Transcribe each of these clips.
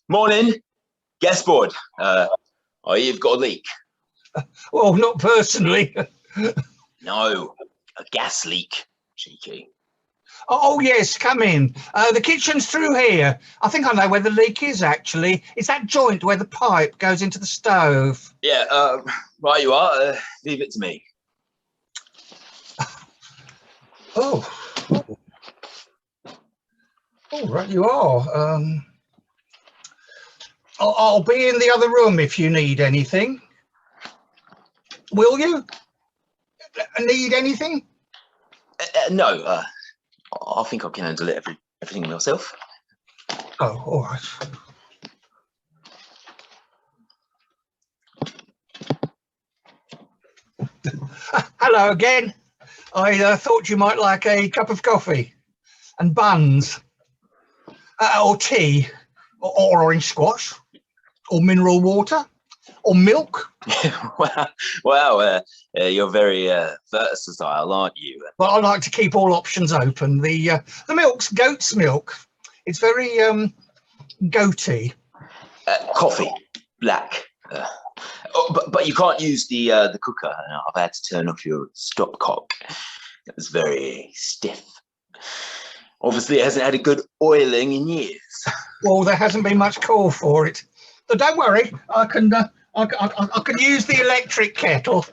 Morning. Guest board. You've got a leak. Well, not personally. No, a gas leak. Cheeky. Oh, yes, come in. The kitchen's through here. I think I know where the leak is, actually. It's that joint where the pipe goes into the stove. Yeah, right you are. Leave it to me. Oh. Oh, right you are. I'll be in the other room if you need anything. Will you? Need anything? No, I think I can handle it everything myself. Oh, all right. Hello again. I thought you might like a cup of coffee and buns, or tea, or orange squash, or mineral water, or milk. Wow, you're very versatile, aren't you? Well, I like to keep all options open. The milk's goat's milk. It's very goaty. Coffee, black. But you can't use the cooker. I've had to turn off your stopcock. It was very stiff. Obviously, it hasn't had a good oiling in years. Well, there hasn't been much call for it. But don't worry, I can use the electric kettle.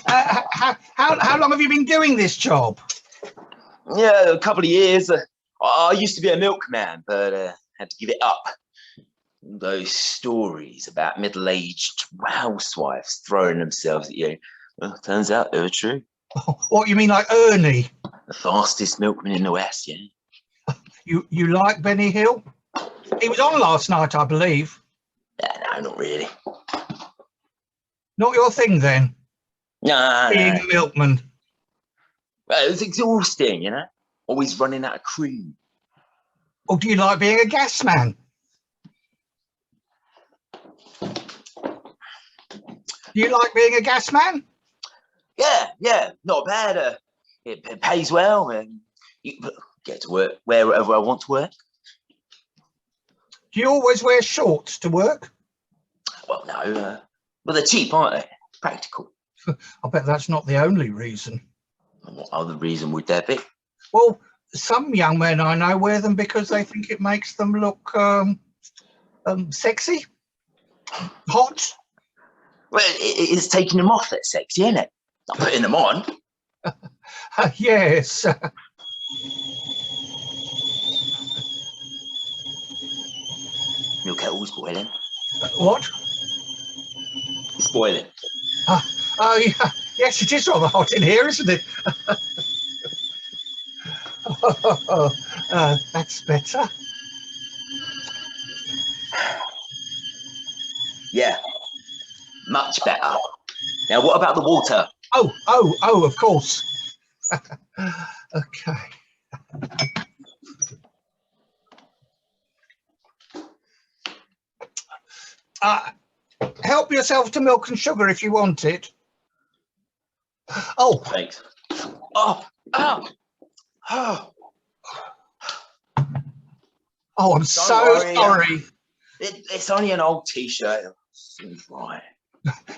How long have you been doing this job? Yeah, a couple of years. I used to be a milkman, but had to give it up. Those stories about middle-aged housewives throwing themselves at you. Well, turns out they were true. What, you mean like Ernie? The fastest milkman in the West, yeah. You like Benny Hill? He was on last night, I believe. No, not really. Not your thing, then? No. Being a milkman. Well, it was exhausting, you know? Always running out of cream. Or do you like being a gas man? Do you like being a gas man? Yeah, not bad. It pays well, and you get to work wherever I want to work. Do you always wear shorts to work? Well, no. Well, they're cheap, aren't they? Practical. I bet that's not the only reason. What other reason would there be? Well, some young men I know wear them because they think it makes them look sexy, hot. Well, it's taking them off that's sexy, isn't it? Not putting them on. Yes. Milk kettle's boiling. What? It's boiling. Oh, yeah. Yes, it is rather hot in here, isn't it? That's better. Yeah, much better. Now, what about the water? Oh, of course. Okay. Help yourself to milk and sugar if you want it. Oh. Thanks. Oh. Oh, I'm so sorry. It's only an old t-shirt. Seems right.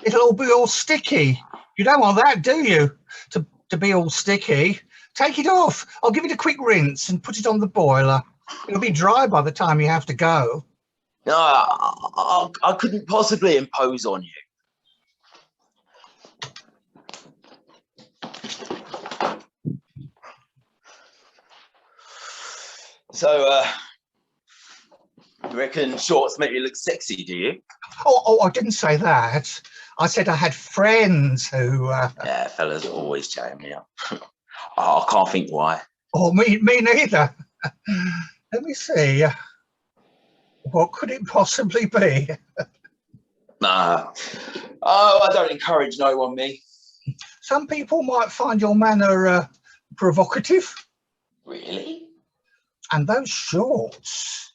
It'll be all sticky. You don't want that, do you? To be all sticky. Take it off. I'll give it a quick rinse and put it on the boiler. It'll be dry by the time you have to go. No, I couldn't possibly impose on you. So, you reckon shorts make you look sexy, do you? Oh, I didn't say that. I said I had friends who... Yeah, fellas always chatting me up. I can't think why. Oh, me neither. Let me see. What could it possibly be? Nah. Oh, I don't encourage no one, me. Some people might find your manner provocative. Really? And those shorts.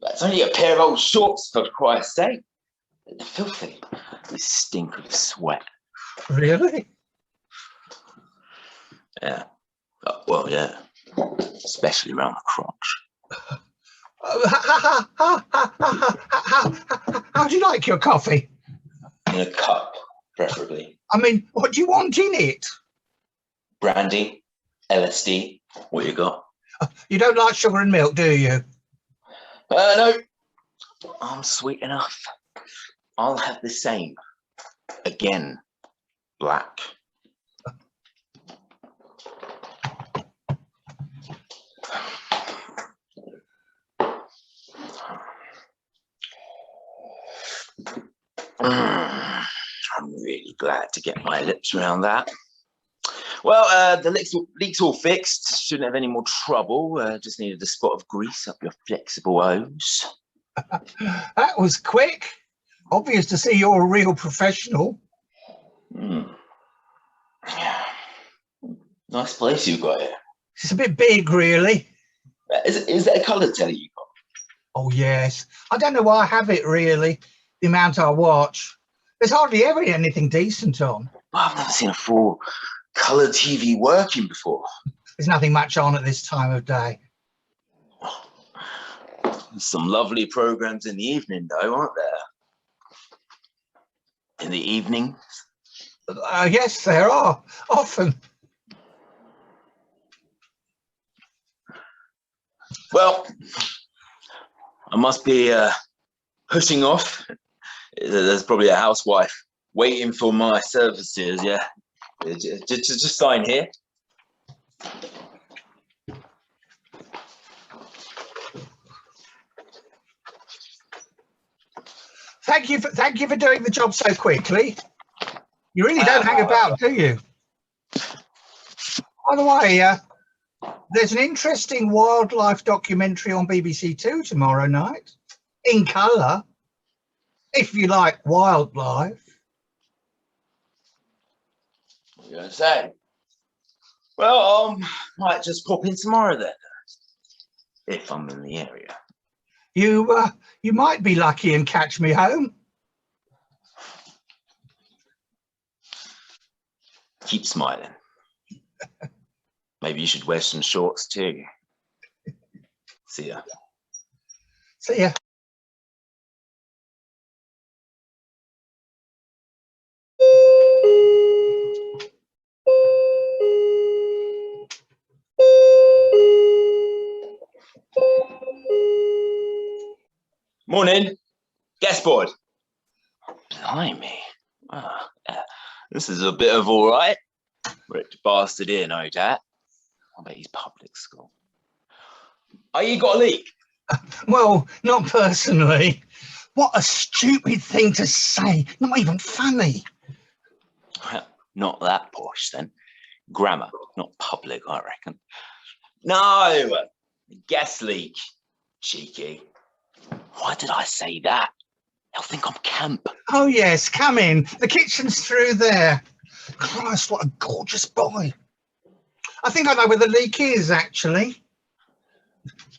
That's only a pair of old shorts, for Christ's sake. They're filthy. They stink of sweat. Really? Yeah. Well, yeah. Especially around the crotch. How do you like your coffee? In a cup, preferably. I mean, what do you want in it? Brandy, LSD, what you got? You don't like sugar and milk, do you? No, I'm sweet enough. I'll have the same. Again, black. I'm really glad to get my lips around that. Well, the leak's all fixed. Shouldn't have any more trouble. Just needed a spot of grease up your flexible O's. That was quick. Obvious to see you're a real professional. Yeah. Nice place you've got here. It's a bit big, really. Is that a colour telly you got? Oh, yes. I don't know why I have it, really. The amount I watch. There's hardly ever anything decent on. Well, I've never seen a full colour TV working before. There's nothing much on at this time of day. Some lovely programmes in the evening, though, aren't there? In the evening? Yes, there are. Often. Well, I must be pushing off. There's probably a housewife waiting for my services, yeah. Just sign here. Thank you for doing the job so quickly. You really don't hang about, do you? By the way, there's an interesting wildlife documentary on BBC Two tomorrow night, in colour, if you like wildlife. What are you going to say? Well, might just pop in tomorrow then, if I'm in the area. You might be lucky and catch me home. Keep smiling. Maybe you should wear some shorts too. See ya. See ya. Morning. Guest board. Blimey. Wow. This is a bit of all right. Ripped bastard here, no doubt. I bet he's public school. Oh, you got a leak? Well, not personally. What a stupid thing to say. Not even funny. Not that posh then. Grammar, not public, I reckon. No, gas leak. Cheeky. Why did I say that? They'll think I'm camp. Oh, yes, come in. The kitchen's through there. Christ, what a gorgeous boy. I think I know where the leak is, actually.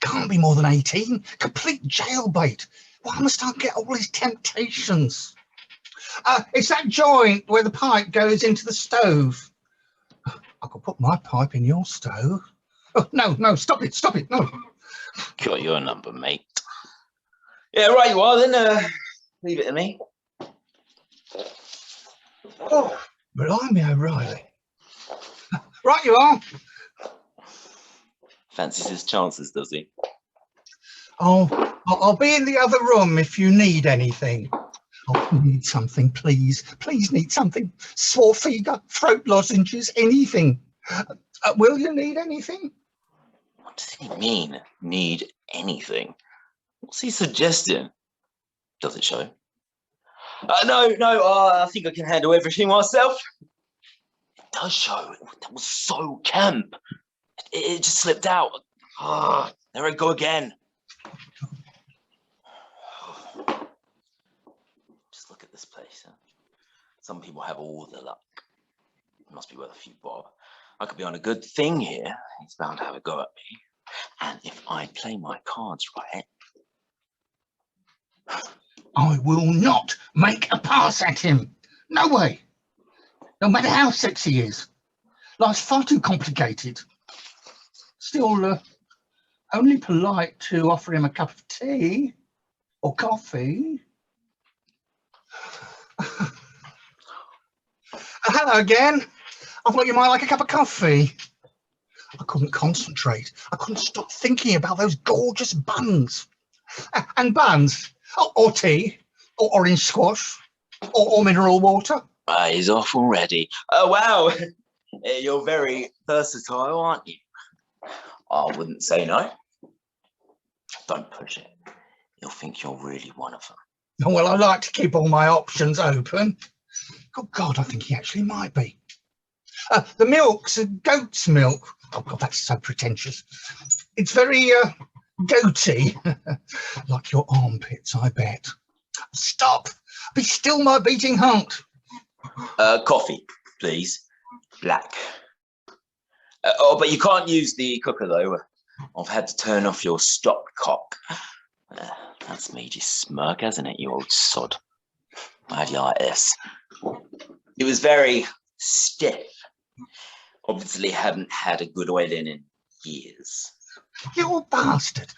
Can't be more than 18. Complete jailbait. Why must I get all these temptations? It's that joint where the pipe goes into the stove. I could put my pipe in your stove. Oh, no, stop it, no. Got your number, mate. Yeah, right you are then. Leave it to me. Oh, blimey O'Reilly. Right you are. Fancies his chances, does he? Oh, I'll be in the other room if you need anything. Oh, need something, please. Please need something. Swarfiga, throat lozenges, anything. Will you need anything? What does he mean, need anything? What's he suggesting? Does it show? No, I think I can handle everything myself. It does show. That was so camp. It just slipped out. There I go again. Just look at this place. Huh? Some people have all the luck. It must be worth a few bob. I could be on a good thing here. He's bound to have a go at me. And if I play my cards right... I will not make a pass at him. No way. No matter how sexy he is. Life's far too complicated. Still, Only polite to offer him a cup of tea or coffee. Hello again. I thought you might like a cup of coffee. I couldn't concentrate. I couldn't stop thinking about those gorgeous buns. And buns, or tea, or orange squash, or mineral water. He's off already. Oh, wow. You're very versatile, aren't you? I wouldn't say no. Don't push it. You'll think you're really one of them. Oh, well, I like to keep all my options open. Oh, God, I think he actually might be. The milk's goat's milk. Oh, God, that's so pretentious. It's very goaty. Like your armpits, I bet. Stop. Be still, my beating heart. Coffee, please. Black. Oh, but you can't use the cooker, though. I've had to turn off your stopcock. That's made you smirk, hasn't it, you old sod? How do you like this? It was very stiff. Obviously hadn't had a good oiling in years. You old bastard.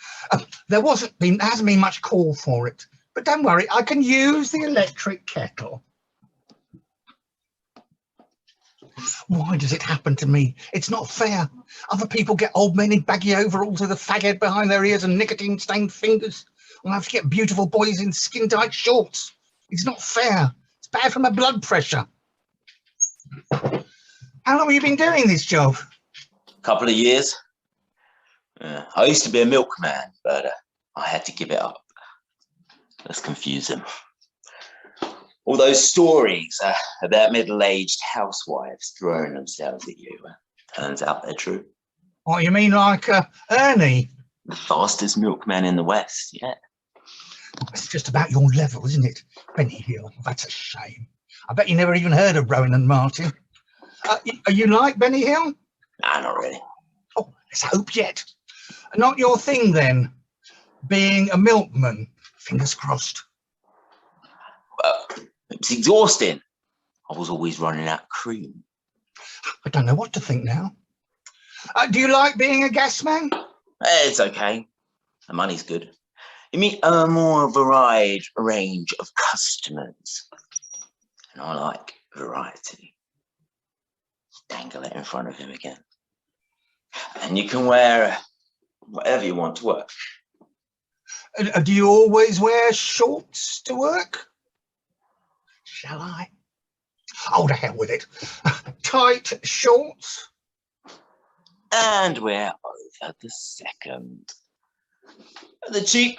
There hasn't been much call for it. But don't worry, I can use the electric kettle. Why does it happen to me? It's not fair. Other people get old men in baggy overalls with a faghead behind their ears and nicotine-stained fingers. I have to get beautiful boys in skin-tight shorts. It's not fair. It's bad for my blood pressure. How long have you been doing this job? Couple of years. I used to be a milkman, but I had to give it up. Let's confuse him. All those stories about middle-aged housewives throwing themselves at you. Turns out they're true. What, you mean like Ernie? The fastest milkman in the West, yeah. It's just about your level, isn't it? Benny Hill, that's a shame. I bet you never even heard of Rowan and Martin. Are you like Benny Hill? Nah, not really. Oh, let's hope yet. Not your thing, then, being a milkman. Fingers crossed. It's exhausting. I was always running out of cream. I don't know what to think now. Do you like being a gas man? It's okay. The money's good. You meet a more varied range of customers. And I like variety. Dangle it in front of him again. And you can wear whatever you want to work. Do you always wear shorts to work? Shall I? Oh, to hell with it. Tight shorts. And we're over the second. The cheap,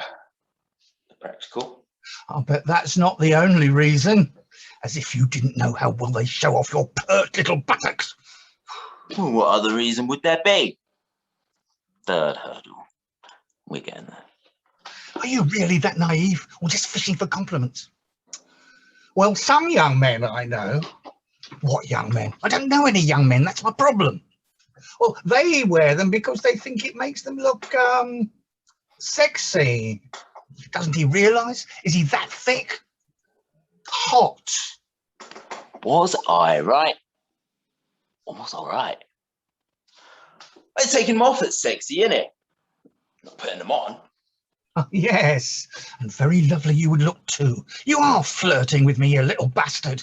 the practical. I bet that's not the only reason. As if you didn't know how well they show off your pert little buttocks. Well, what other reason would there be? Third hurdle. We're getting there. Are you really that naive, or just fishing for compliments? Well, some young men I know. What young men? I don't know any young men, that's my problem. Well, they wear them because they think it makes them look sexy. Doesn't he realise? Is he that thick? Hot. Was I right? Or was I right? They're taking them off as sexy, innit? Not putting them on. Oh, yes, and very lovely you would look too. You are flirting with me, you little bastard.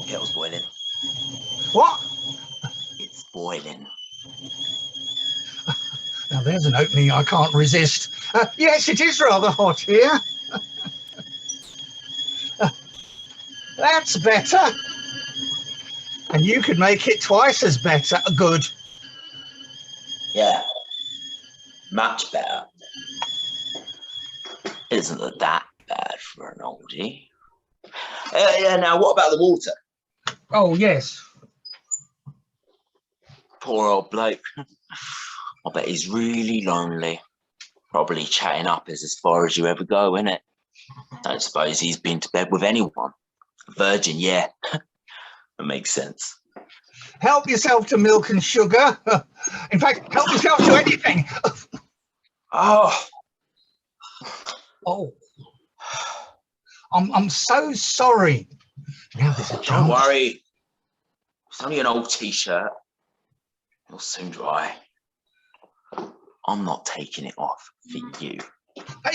Kettle's boiling. What? It's boiling. Now there's an opening I can't resist. Yes, it is rather hot here. That's better. And you could make it twice as better. Good. Yeah. Much better. Isn't it that bad for an oldie? Yeah, now what about the water? Oh, yes. Poor old bloke. I bet he's really lonely. Probably chatting up is as far as you ever go, isn't it? Don't suppose he's been to bed with anyone. Virgin, yeah. That makes sense. Help yourself to milk and sugar. In fact, help yourself to anything. Oh. Oh. I'm so sorry. Now there's a chance. Don't worry. It's only an old t-shirt. It'll soon dry. I'm not taking it off for you.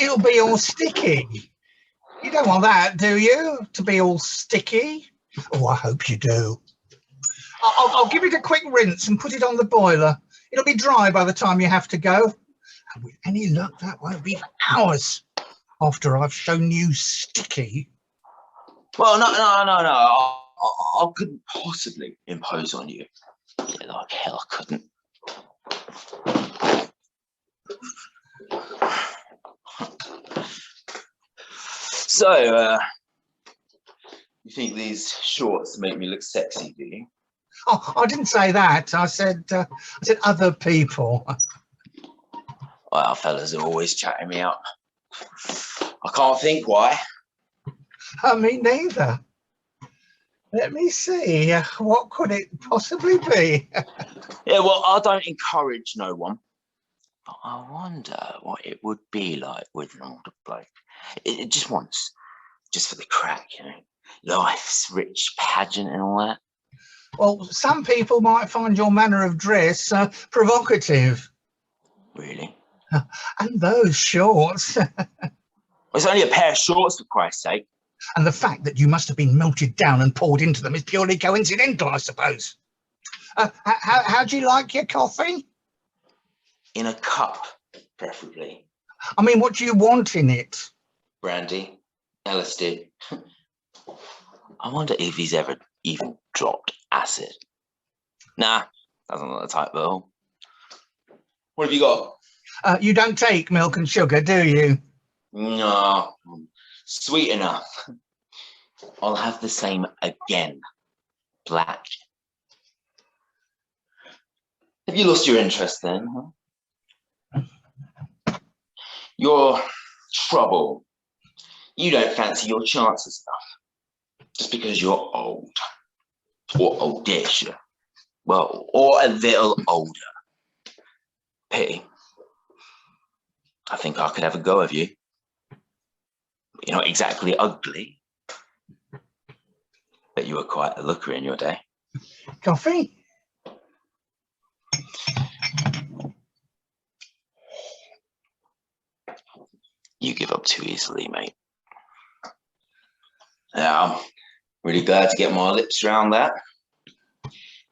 It'll be all sticky. You don't want that, do you? To be all sticky? Oh, I hope you do. I'll give it a quick rinse and put it on the boiler. It'll be dry by the time you have to go. And with any luck, that won't be for hours after I've shown you sticky. Well, no. I couldn't possibly impose on you. Yeah, like hell, I couldn't. So, you think these shorts make me look sexy, do you? Oh, I didn't say that. I said other people. Well, fellas are always chatting me up. I can't think why. Me neither. Let me see. What could it possibly be? Yeah, well, I don't encourage no one. But I wonder what it would be like with an older bloke. It just once, just for the crack, you know. Life's rich pageant and all that. Well, some people might find your manner of dress provocative. Really? And those shorts. It's only a pair of shorts, for Christ's sake. And the fact that you must have been melted down and poured into them is purely coincidental, I suppose. How do you like your coffee? In a cup, preferably. I mean, what do you want in it? Brandy, LSD. I wonder if he's ever even dropped acid. Nah, doesn't look the type, though. What have you got? You don't take milk and sugar, do you? No, sweet enough. I'll have the same again. Black. Have you lost your interest then, huh? Your trouble. You don't fancy your chances enough. Just because you're old. Or oldish. Well, or a little older. Pity. I think I could have a go of you. You're not exactly ugly. But you were quite a looker in your day. Coffee? You give up too easily, mate. Yeah, I'm really glad to get my lips around that.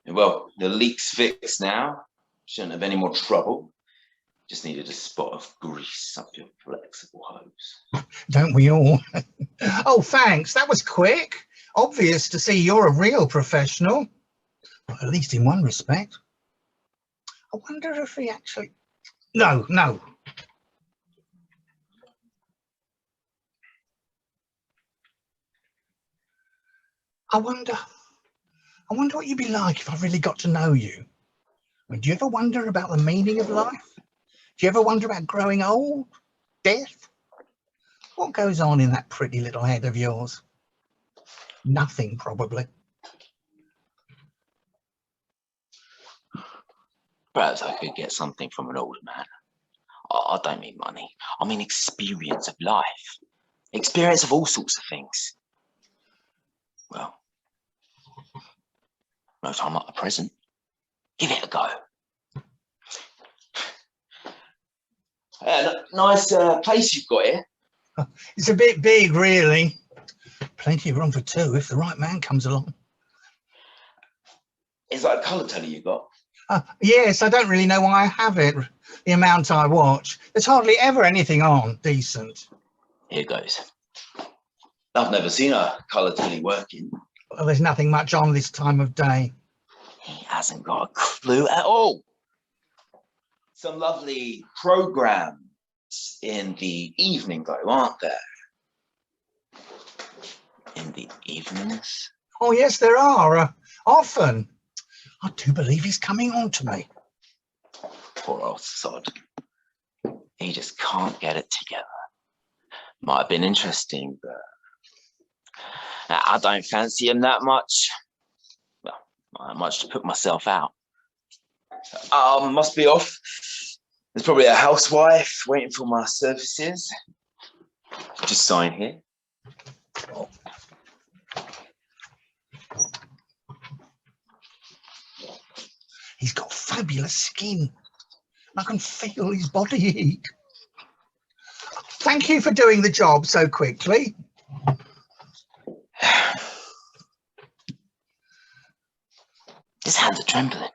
Well, the leak's fixed now. Shouldn't have any more trouble. Just needed a spot of grease up your flexible hose. Don't we all? Oh, thanks. That was quick. Obvious to see you're a real professional. Well, at least in one respect. I wonder if he actually... No. I wonder what you'd be like if I really got to know you. I mean, do you ever wonder about the meaning of life? Do you ever wonder about growing old? Death? What goes on in that pretty little head of yours? Nothing, probably. Perhaps I could get something from an older man. I don't mean money. I mean experience of life. Experience of all sorts of things. Well, no time like the present. Give it a go. Nice place you've got here. It's a bit big, really. Plenty of room for two if the right man comes along. Is that a colour telly you got? Yes, I don't really know why I have it. The amount I watch. There's hardly ever anything on decent. Here goes. I've never seen a colour telly working. Well, there's nothing much on this time of day. He hasn't got a clue at all. Some lovely programs in the evening, though, aren't there? In the evenings? Oh, yes, there are. Often. I do believe he's coming on to me. Poor old sod. He just can't get it together. Might have been interesting, but I don't fancy him that much. Well, not much to put myself out. Must be off. There's probably a housewife waiting for my services. Just sign here. He's got fabulous skin. I can feel his body heat. Thank you for doing the job so quickly. His hands are trembling.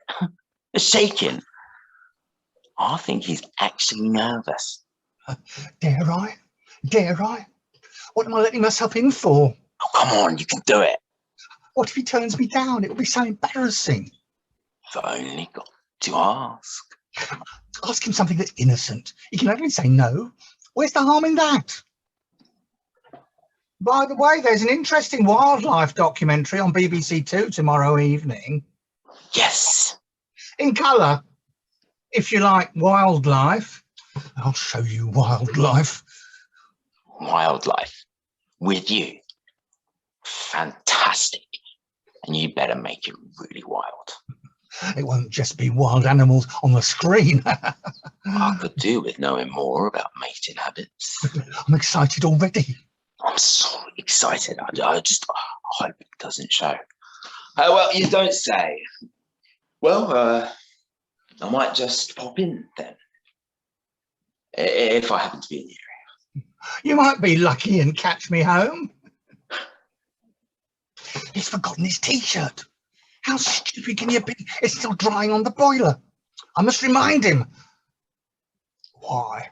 They're shaking. I think he's actually nervous. Dare I? Dare I? What am I letting myself in for? Oh, come on, you can do it. What if he turns me down? It will be so embarrassing. You've only got to ask. Ask him something that's innocent. He can only say no. Where's the harm in that? By the way, there's an interesting wildlife documentary on BBC Two tomorrow evening. Yes. In colour. If you like wildlife, I'll show you wildlife. Wildlife. With you. Fantastic. And you better make it really wild. It won't just be wild animals on the screen. I could do with knowing more about mating habits. I'm excited already. I'm so excited. I just hope it doesn't show. Well, you don't say. Well, I might just pop in then. If I happen to be in the area. You might be lucky and catch me home. He's forgotten his T-shirt. How stupid can you be? It's still drying on the boiler. I must remind him. Why?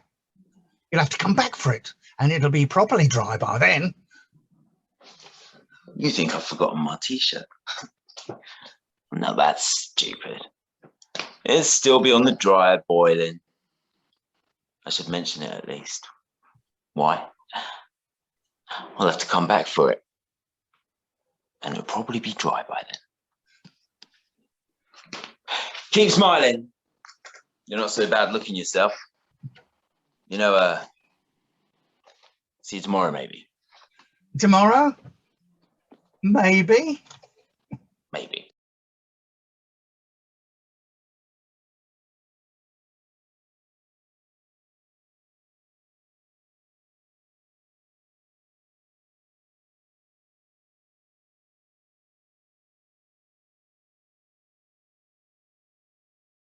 You'll have to come back for it, and it'll be properly dry by then. You think I've forgotten my T-shirt? No, that's stupid. It'll still be on the dryer boiling. I should mention it at least. Why? I'll have to come back for it. And it'll probably be dry by then. Keep smiling. You're not so bad looking yourself. You know, see you tomorrow, maybe. Tomorrow? Maybe.